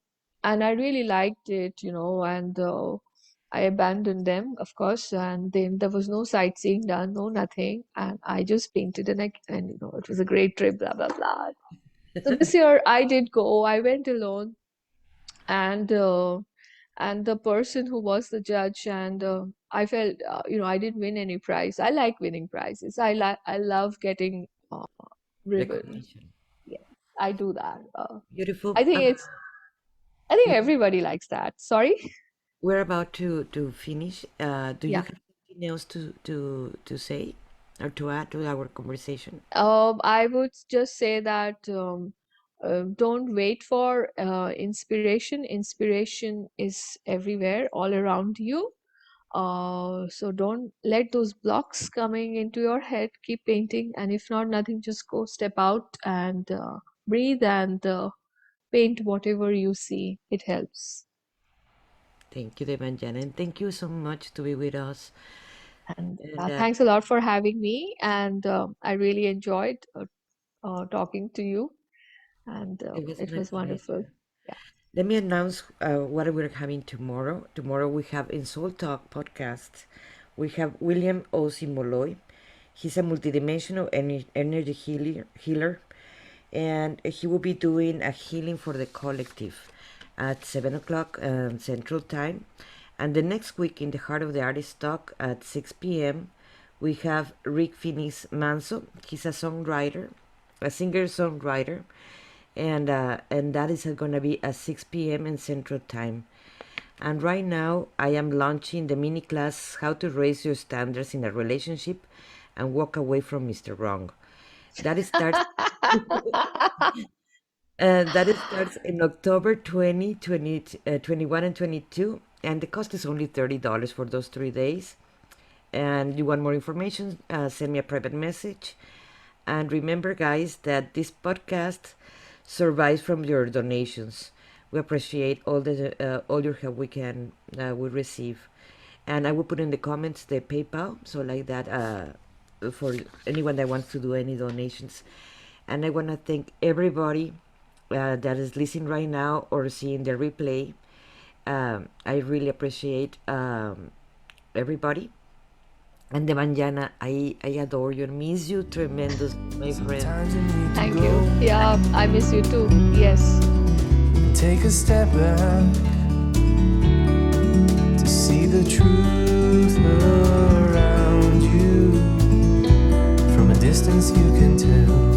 really liked it, and I abandoned them, of course, and then there was no sightseeing done, no nothing, and I just painted and it was a great trip, blah blah blah. So this year I did go. I went alone, and the person who was the judge, and I felt I didn't win any prize. I like winning prizes. I love getting ribbons. Recognition. Yes, I do that. Beautiful. I think it's. I think everybody likes that. Sorry. We're about to finish. Do you Yeah. have anything else to say or to add to our conversation? I would just say that don't wait for inspiration. Inspiration is everywhere, all around you. So don't let those blocks coming into your head. Keep painting, and if not, nothing. Just go step out and breathe and paint whatever you see. It helps. Thank you, Debanjana, and thank you so much to be with us. And And thanks a lot for having me. And I really enjoyed talking to you. And it was it my was wonderful. pleasure. Yeah. Let me announce what we're having tomorrow. Tomorrow we have in Soul Talk podcast, we have William Osimoloy. He's a multidimensional energy healer, and he will be doing a healing for the collective at 7 o'clock Central Time. And the next week, in the Heart of the Artist Talk at 6 p.m., we have Rick Finis Manso. He's a songwriter, a singer-songwriter, and that is going to be at 6 p.m. in Central Time. And right now, I am launching the mini class How to Raise Your Standards in a Relationship and Walk Away from Mr. Wrong. That starts that starts in October 20, 21 and 22, and the cost is only $30 for those 3 days. and you want more information, send me a private message. And remember, guys, that this podcast survives from your donations. We appreciate all your help we receive, and I will put in the comments the PayPal, so like that for anyone that wants to do any donations. And I want to thank everybody that is listening right now or seeing the replay. I really appreciate everybody. And Debanjana, I adore you and miss you tremendous, my friend. Sometimes you need to Thank go you. Yeah, I miss you too. Yes. and take a step back to see the truth around you. From a distance you can tell